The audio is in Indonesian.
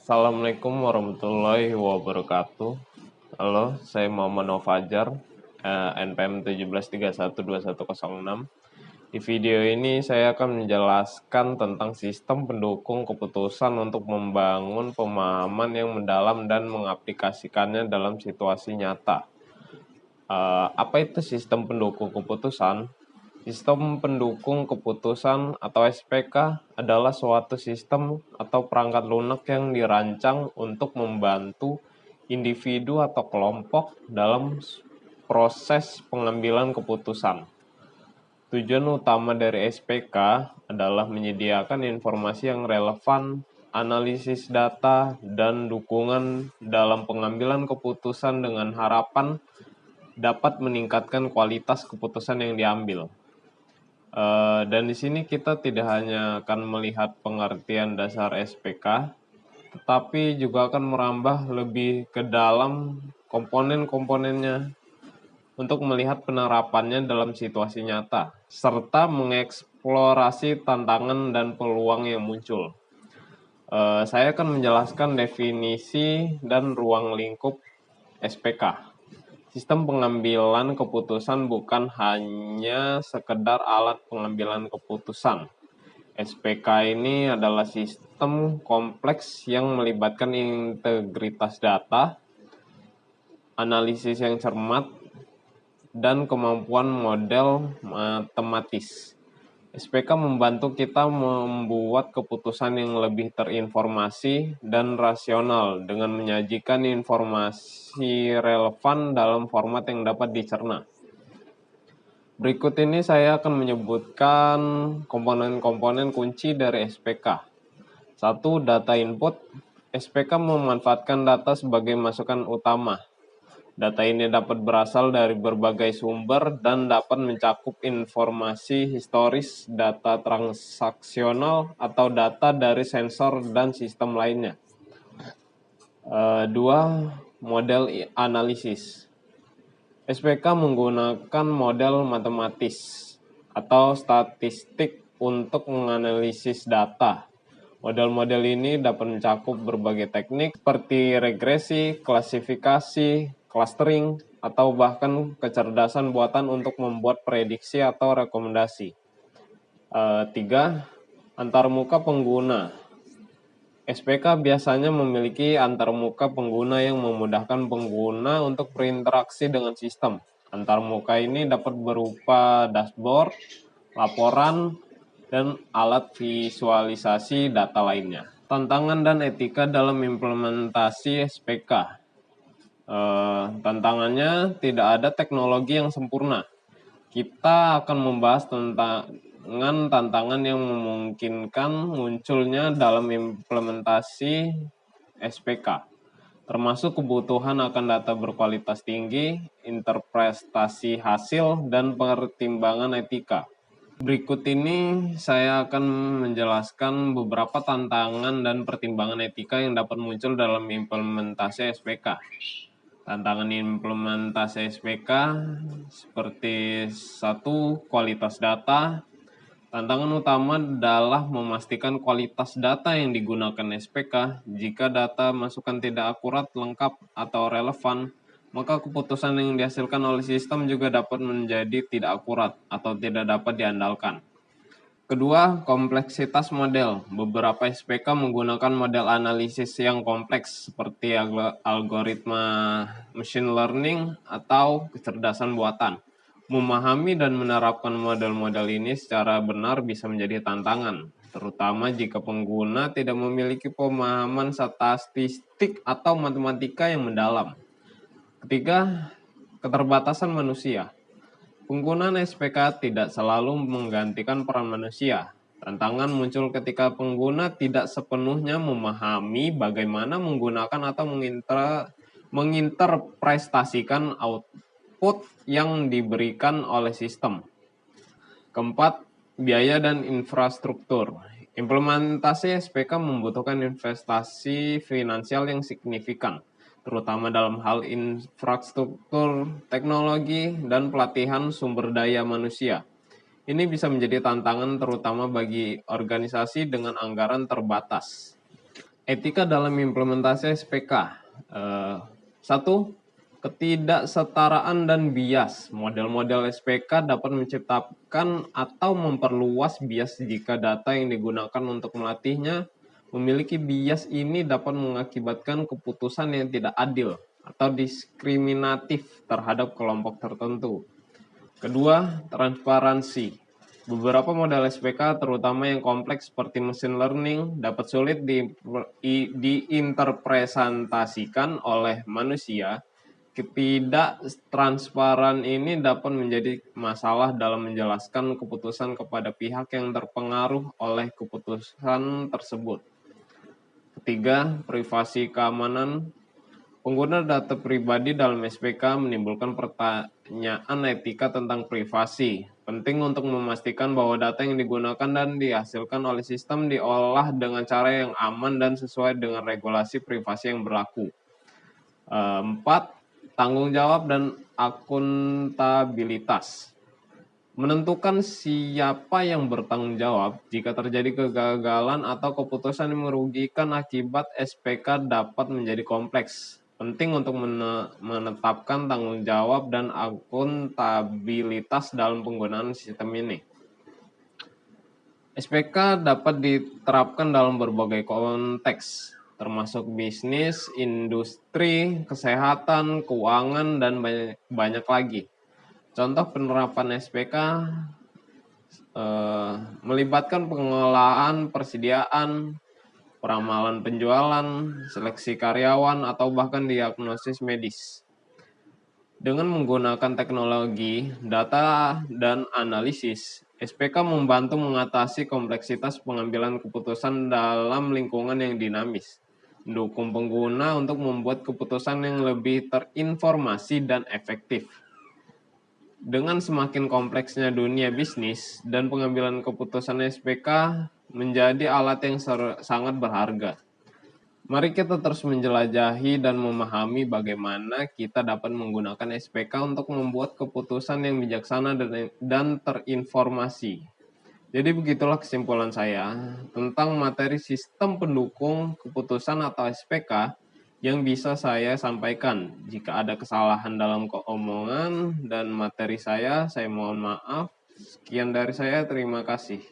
Assalamualaikum warahmatullahi wabarakatuh. Halo, saya Muhammad Novajar, NPM 17312106. Di video ini saya akan menjelaskan tentang sistem pendukung keputusan untuk membangun pemahaman yang mendalam dan mengaplikasikannya dalam situasi nyata. Apa itu sistem pendukung keputusan? Sistem pendukung keputusan atau SPK adalah suatu sistem atau perangkat lunak yang dirancang untuk membantu individu atau kelompok dalam proses pengambilan keputusan. Tujuan utama dari SPK adalah menyediakan informasi yang relevan, analisis data, dan dukungan dalam pengambilan keputusan dengan harapan dapat meningkatkan kualitas keputusan yang diambil. Dan di sini kita tidak hanya akan melihat pengertian dasar SPK, tetapi juga akan merambah lebih ke dalam komponen-komponennya untuk melihat penerapannya dalam situasi nyata, serta mengeksplorasi tantangan dan peluang yang muncul. Saya akan menjelaskan definisi dan ruang lingkup SPK. Sistem pengambilan keputusan bukan hanya sekedar alat pengambilan keputusan. SPK ini adalah sistem kompleks yang melibatkan integritas data, analisis yang cermat, dan kemampuan model matematis. SPK membantu kita membuat keputusan yang lebih terinformasi dan rasional dengan menyajikan informasi relevan dalam format yang dapat dicerna. Berikut ini saya akan menyebutkan komponen-komponen kunci dari SPK. 1. Data input. SPK memanfaatkan data sebagai masukan utama. Data ini dapat berasal dari berbagai sumber dan dapat mencakup informasi historis, data transaksional, atau data dari sensor dan sistem lainnya. 2. Model analisis. SPK menggunakan model matematis atau statistik untuk menganalisis data. Model-model ini dapat mencakup berbagai teknik seperti regresi, klasifikasi, clustering, atau bahkan kecerdasan buatan untuk membuat prediksi atau rekomendasi. 3. Antarmuka pengguna. SPK biasanya memiliki antarmuka pengguna yang memudahkan pengguna untuk berinteraksi dengan sistem. Antarmuka ini dapat berupa dashboard, laporan, dan alat visualisasi data lainnya. Tantangan dan etika dalam implementasi SPK. Tantangannya, tidak ada teknologi yang sempurna. Kita akan membahas tantangan yang memungkinkan munculnya dalam implementasi SPK, termasuk kebutuhan akan data berkualitas tinggi, interpretasi hasil, dan pertimbangan etika. Berikut ini saya akan menjelaskan beberapa tantangan dan pertimbangan etika yang dapat muncul dalam implementasi SPK. Tantangan implementasi SPK seperti 1. Kualitas data. Tantangan utama adalah memastikan kualitas data yang digunakan SPK. Jika data masukan tidak akurat, lengkap, atau relevan, maka keputusan yang dihasilkan oleh sistem juga dapat menjadi tidak akurat atau tidak dapat diandalkan. Kedua, kompleksitas model. Beberapa SPK menggunakan model analisis yang kompleks seperti algoritma machine learning atau kecerdasan buatan. Memahami dan menerapkan model-model ini secara benar bisa menjadi tantangan, terutama jika pengguna tidak memiliki pemahaman statistik atau matematika yang mendalam. Ketiga, keterbatasan manusia. Penggunaan SPK tidak selalu menggantikan peran manusia. Tantangan muncul ketika pengguna tidak sepenuhnya memahami bagaimana menggunakan atau menginterpretasikan output yang diberikan oleh sistem. Keempat, biaya dan infrastruktur. Implementasi SPK membutuhkan investasi finansial yang signifikan, terutama dalam hal infrastruktur, teknologi, dan pelatihan sumber daya manusia. Ini bisa menjadi tantangan terutama bagi organisasi dengan anggaran terbatas. Etika dalam implementasi SPK. Satu, ketidaksetaraan dan bias. Model-model SPK dapat menciptakan atau memperluas bias jika data yang digunakan untuk melatihnya memiliki bias. Ini dapat mengakibatkan keputusan yang tidak adil atau diskriminatif terhadap kelompok tertentu. Kedua, transparansi. Beberapa model SPK, terutama yang kompleks seperti machine learning, dapat sulit diinterpretasikan oleh manusia. Ketidaktransparan ini dapat menjadi masalah dalam menjelaskan keputusan kepada pihak yang terpengaruh oleh keputusan tersebut. Ketiga, privasi keamanan. Pengguna data pribadi dalam SPK menimbulkan pertanyaan etika tentang privasi. Penting untuk memastikan bahwa data yang digunakan dan dihasilkan oleh sistem diolah dengan cara yang aman dan sesuai dengan regulasi privasi yang berlaku. 4. Tanggung jawab dan akuntabilitas. Menentukan siapa yang bertanggung jawab jika terjadi kegagalan atau keputusan yang merugikan akibat SPK dapat menjadi kompleks. Penting untuk menetapkan tanggung jawab dan akuntabilitas dalam penggunaan sistem ini. SPK dapat diterapkan dalam berbagai konteks, termasuk bisnis, industri, kesehatan, keuangan, dan banyak lagi. Contoh penerapan SPK melibatkan pengelolaan persediaan, peramalan penjualan, seleksi karyawan, atau bahkan diagnosis medis. Dengan menggunakan teknologi, data, dan analisis, SPK membantu mengatasi kompleksitas pengambilan keputusan dalam lingkungan yang dinamis, mendukung pengguna untuk membuat keputusan yang lebih terinformasi dan efektif. Dengan semakin kompleksnya dunia bisnis dan pengambilan keputusan SPK menjadi alat yang sangat berharga. Mari kita terus menjelajahi dan memahami bagaimana kita dapat menggunakan SPK untuk membuat keputusan yang bijaksana dan terinformasi. Jadi begitulah kesimpulan saya tentang materi sistem pendukung keputusan atau SPK yang bisa saya sampaikan. Jika ada kesalahan dalam omongan dan materi saya mohon maaf. Sekian dari saya, terima kasih.